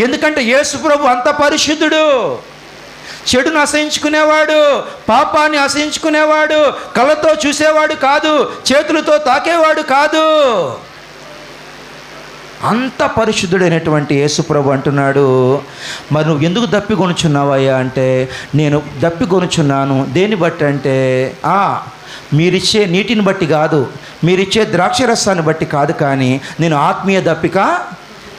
ఎందుకంటే యేసు ప్రభు అంత పరిశుద్ధుడు. చెడును అసహించుకునేవాడు, పాపాన్ని అసహించుకునేవాడు, కళ్ళతో చూసేవాడు కాదు, చేతులతో తాకేవాడు కాదు. అంత పరిశుద్ధుడైనటువంటి యేసుప్రభు అంటున్నాడు, మరి నువ్వు ఎందుకు దప్పికొనుచున్నావయ్యా అంటే, నేను దప్పికొనుచున్నాను దేన్ని బట్టి అంటే, మీరిచ్చే నీటిని బట్టి కాదు, మీరిచ్చే ద్రాక్షరసాన్ని బట్టి కాదు, కానీ నేను ఆత్మీయ దప్పిక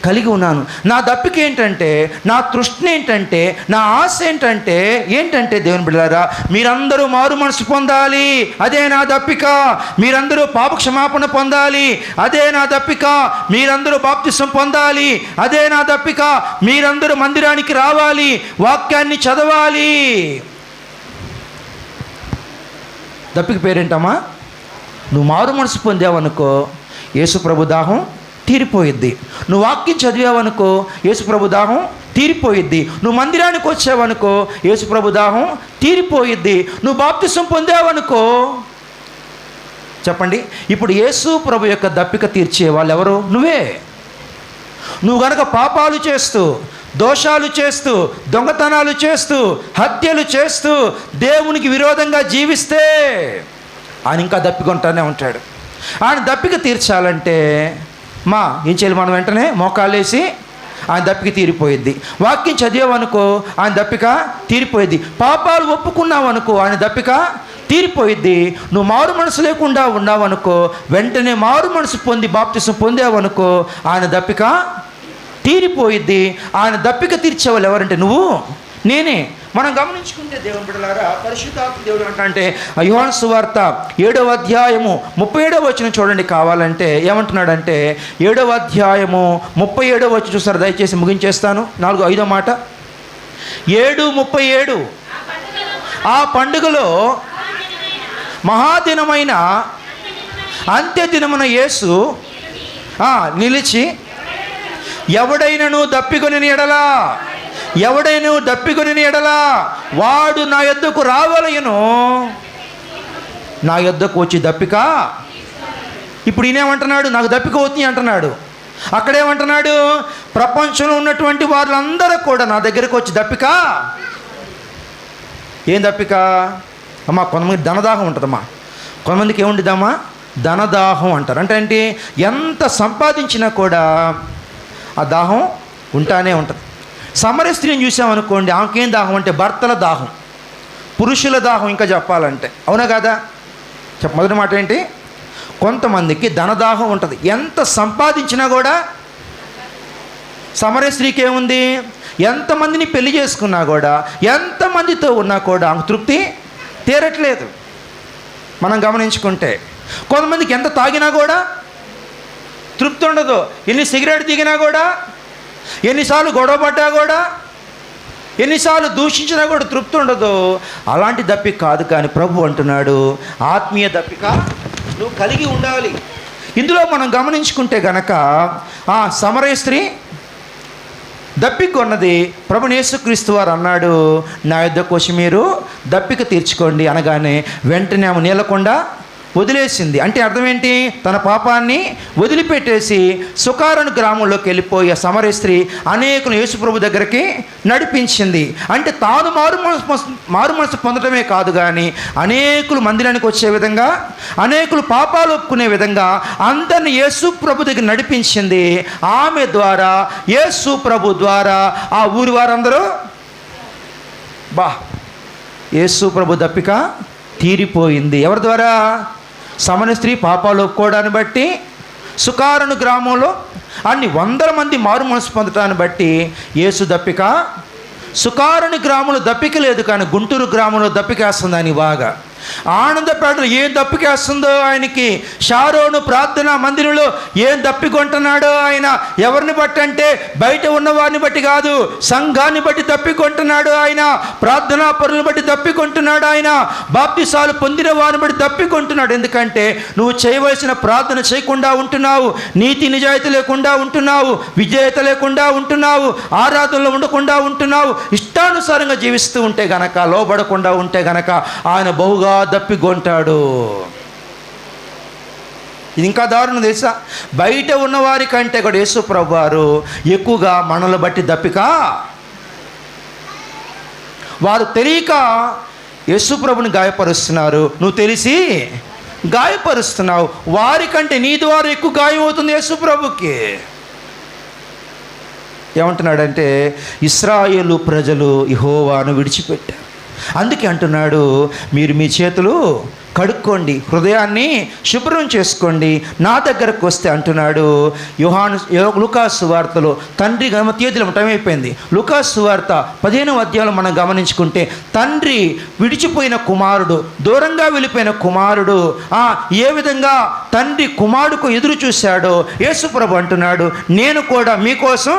కలిగి ఉన్నాను. నా దప్పిక ఏంటంటే, నా తృష్ణ ఏంటంటే, నా ఆశ ఏంటంటే దేవుని బిడ్డలారా, మీరందరూ మారు మనసు పొందాలి, అదే నా దప్పిక. మీరందరూ పాప క్షమాపణ పొందాలి, అదే నా దప్పిక. మీరందరూ బాప్తిసం పొందాలి, అదే నా దప్పిక. మీరందరూ మందిరానికి రావాలి, వాక్యాన్ని చదవాలి. దప్పిక పేరేంటమ్మా? నువ్వు మారు మనసు పొందావనుకో, యేసు ప్రభు దాహం తీరిపోయిద్ది. నువ్వు వాక్యం చదివావనుకో, యేసు ప్రభు దాహం తీరిపోయిద్ది. నువ్వు మందిరానికి వచ్చావనుకో, యేసు ప్రభు దాహం తీరిపోయిద్ది. నువ్వు బాప్తిసం పొందావనుకో, చెప్పండి, ఇప్పుడు యేసు ప్రభు యొక్క దప్పిక తీర్చే వాళ్ళు ఎవరు? నువ్వే. నువ్వు గనక పాపాలు చేస్తూ, దోషాలు చేస్తూ, దొంగతనాలు చేస్తూ, హత్యలు చేస్తూ దేవునికి విరోధంగా జీవిస్తే ఆయన ఇంకా దప్పికొంటానే ఉంటాడు. ఆయన దప్పిక తీర్చాలంటే ఏం చేయాలి? మనం వెంటనే మోకాళ్ళేసి ఆయన దప్పిక తీరిపోయిద్ది. వాక్యం చదివావనుకో, ఆయన దప్పిక తీరిపోయిద్ది. పాపాలు ఒప్పుకున్నావనుకో, ఆయన దప్పిక తీరిపోయిద్ది. నువ్వు మారు మనసు లేకుండా ఉన్నావనుకో, వెంటనే మారు మనసు పొంది బాప్తిసం పొందావనుకో, ఆయన దప్పిక తీరిపోయిద్ది. ఆయన దప్పిక తీర్చేవాళ్ళు ఎవరంటే నువ్వు, నేనే. మనం గమనించుకుంటే దేవుని బిడ్డలారా, పరిశుద్ధాత్మ దేవుడు అంటే యోహాను సువార్త 7వ అధ్యాయము 37వ వచనం చూడండి కావాలంటే. ఏమంటున్నాడంటే 7వ అధ్యాయము 37వ వచనం చూస్తారు, దయచేసి ముగించేస్తాను. 4-5వ మాట 7:37. ఆ పండుగలో మహాదినమైన అంత్యదినమున యేసు నిలిచి, ఎవడైనను దప్పికొని ఎడలా వాడు నా యొద్దకు రావలయును, నా యొద్దకు వచ్చి దప్పిక. ఇప్పుడు ఈయనేమంటున్నాడు? నాకు దప్పిక అవుతుంది అంటున్నాడు. అక్కడేమంటున్నాడు? ప్రపంచంలో ఉన్నటువంటి వాళ్ళందరూ కూడా నా దగ్గరకు వచ్చి దప్పిక. ఏం దప్పిక అమ్మా? కొంతమంది ధనదాహం ఉంటుందమ్మా, కొంతమందికి ఏముంటుందమ్మా? ధనదాహం అంటారు. అంటే ఏంటి? ఎంత సంపాదించినా కూడా ఆ దాహం ఉంటానే ఉంటుంది. సమరయ స్త్రీని చూసామనుకోండి, ఆమెకేం దాహం అంటే భర్తల దాహం, పురుషుల దాహం ఇంకా చెప్పాలంటే. అవునా కదా? మొదటి మాట ఏంటి? కొంతమందికి ధనదాహం ఉంటుంది, ఎంత సంపాదించినా కూడా. సమరయ స్త్రీకి ఏముంది? ఎంతమందిని పెళ్లి చేసుకున్నా కూడా, ఎంతమందితో ఉన్నా కూడా ఆమె తృప్తి తీరట్లేదు. మనం గమనించుకుంటే కొంతమందికి ఎంత తాగినా కూడా తృప్తి ఉండదు. ఎన్ని సిగరెట్ దిగినా కూడా, ఎన్నిసార్లు గొడవ పడ్డా కూడా, ఎన్నిసార్లు దూషించినా కూడా తృప్తి ఉండదు. అలాంటి దప్పిక కాదు, కానీ ప్రభు అంటున్నాడు ఆత్మీయ దప్పిక నువ్వు కలిగి ఉండాలి. ఇందులో మనం గమనించుకుంటే గనక సమరయ స్త్రీ దప్పిక ఉన్నది. ప్రభువు యేసుక్రీస్తు వారు అన్నాడు, నా యొద్దకు వచ్చి మీరు దప్పిక తీర్చుకోండి అనగానే వెంటనే ఆమె నీలకుండా వదిలేసింది. అంటే అర్థం ఏంటి? తన పాపాన్ని వదిలిపెట్టేసి సుకారణ గ్రామంలోకి వెళ్ళిపోయే సమరయ స్త్రీ అనేకులు యేసుప్రభు దగ్గరికి నడిపించింది. అంటే తాను మారు మనసు పొందడమే కాదు, కానీ అనేకులు మందిరానికి వచ్చే విధంగా, అనేకులు పాపాలు ఒప్పుకునే విధంగా అందరిని యేసుప్రభు దగ్గర నడిపించింది. ఆమె ద్వారా, యేసుప్రభు ద్వారా ఆ ఊరి వారందరూ యేసుప్రభు దప్పిక తీరిపోయింది. ఎవరి ద్వారా? సమరయ స్త్రీ పాపాలు ఒప్పుకోవడాన్ని బట్టి, సుకారణ గ్రామంలో అన్ని వందల మంది మారు మనసు పొందటాన్ని బట్టి యేసు దప్పిక. సుకారణ గ్రామంలో దప్పిక లేదు, కానీ గుంటూరు గ్రామంలో దప్పికేస్తుంది ఆయన బాగా. ఆనందపేటలో ఏం దప్పికేస్తుందో ఆయనకి. షారోను ప్రార్థనా మందిరంలో ఏం దప్పికొంటున్నాడో ఆయన. ఎవరిని బట్టి అంటే బయట ఉన్నవారిని బట్టి కాదు, సంఘాన్ని బట్టి దప్పికొంటున్నాడు ఆయన. ప్రార్థనా పరులను బట్టి దప్పికొంటున్నాడు ఆయన. బాప్తిసాలు పొందిన వారిని బట్టి దప్పికొంటున్నాడు. ఎందుకంటే నువ్వు చేయవలసిన ప్రార్థన చేయకుండా ఉంటున్నావు, నీతి నిజాయితీ లేకుండా ఉంటున్నావు, విజేత లేకుండా ఉంటున్నావు, ఆరాధనలో ఉండకుండా ఉంటున్నావు, ఇష్టానుసారంగా జీవిస్తూ ఉంటే గనక, లోబడకుండా ఉంటే గనక ఆయన బహుగా దప్పికొంటాడు. ఇది ఇంకా దారుణం తెలుసా? బయట ఉన్నవారి కంటే కూడా యేసు ప్రభు వారు ఎక్కువగా మనల్ని బట్టి దప్పిక. వారు తెలియక యేసు ప్రభుని గాయపరుస్తున్నారు, నువ్వు తెలిసి గాయపరుస్తున్నావు. వారికంటే నీ ద్వారా ఎక్కువ గాయం అవుతుంది యేసు ప్రభుకి. ఏమంటున్నాడంటే ఇశ్రాయేలు ప్రజలు యెహోవాను విడిచిపెట్టారు. అందుకే అంటున్నాడు, మీరు మీ చేతులు కడుక్కోండి, హృదయాన్ని శుభ్రం చేసుకోండి, నా దగ్గరకు వస్తే అంటున్నాడు. లూకాసు వార్తలో తండ్రి మత్తయి టైం అయిపోయింది. లూకాసు వార్త 15వ అధ్యాయంలో మనం గమనించుకుంటే తండ్రి విడిచిపోయిన కుమారుడు, దూరంగా వెళ్ళిపోయిన కుమారుడు ఏ విధంగా తండ్రి కుమారుడుకు ఎదురు చూశాడో యేసుప్రభు అంటున్నాడు, నేను కూడా మీకోసం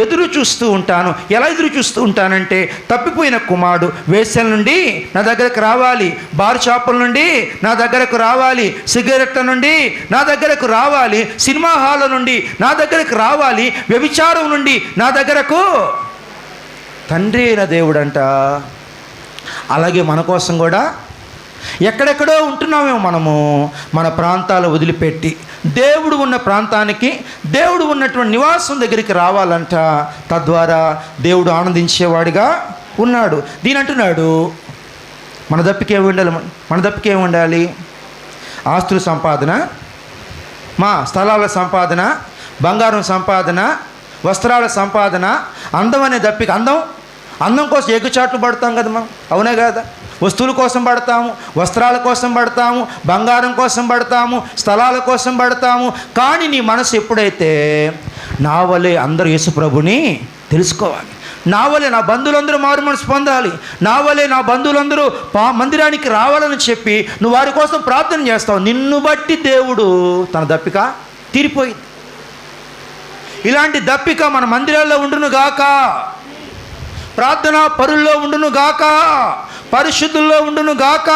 ఎదురు చూస్తూ ఉంటాను. ఎలా ఎదురు చూస్తూ ఉంటానంటే, తప్పిపోయిన కుమారుడు వేశ్యల నుండి నా దగ్గరకు రావాలి, బార్ షాపుల నుండి నా దగ్గరకు రావాలి, సిగరెట్ల నుండి నా దగ్గరకు రావాలి, సినిమా హాల్ నుండి నా దగ్గరకు రావాలి, వ్యభిచారం నుండి నా దగ్గరకు. తండ్రి అయిన దేవుడంట. అలాగే మన కోసం కూడా ఎక్కడెక్కడో ఉంటున్నామేమో మనము, మన ప్రాంతాలు వదిలిపెట్టి దేవుడు ఉన్న ప్రాంతానికి, దేవుడు ఉన్నటువంటి నివాసం దగ్గరికి రావాలంట. తద్వారా దేవుడు ఆనందించేవాడిగా ఉన్నాడు. దీని అంటున్నాడు, మన దప్పికేమి ఉండాలి? మన దప్పికేమి ఉండాలి? ఆస్తుల సంపాదన, మా స్థలాల సంపాదన, బంగారం సంపాదన, వస్త్రాల సంపాదన, అందం అనే దప్పిక. అందం కోసం ఎగుచాట్లు పడతాం కదా మనం, అవునే కదా? వస్తువుల కోసం పడతాము, వస్త్రాల కోసం పడతాము, బంగారం కోసం పడతాము, స్థలాల కోసం పడతాము. కానీ నీ మనసు ఎప్పుడైతే నా వలే అందరూ యేసు ప్రభుని తెలుసుకోవాలి, నా వలే నా బంధువులందరూ మారు మనసు పొందాలి, నా వలే నా బంధువులందరూ మందిరానికి రావాలని చెప్పి నువ్వు వారి కోసం ప్రార్థన చేస్తావు. నిన్ను బట్టి దేవుడు తన దప్పిక తీరిపోయింది. ఇలాంటి దప్పిక మన మందిరాల్లో ఉండును గాక, ప్రార్థనా పరుల్లో ఉండును గాక, పరిశుద్ధుల్లో ఉండును గాక.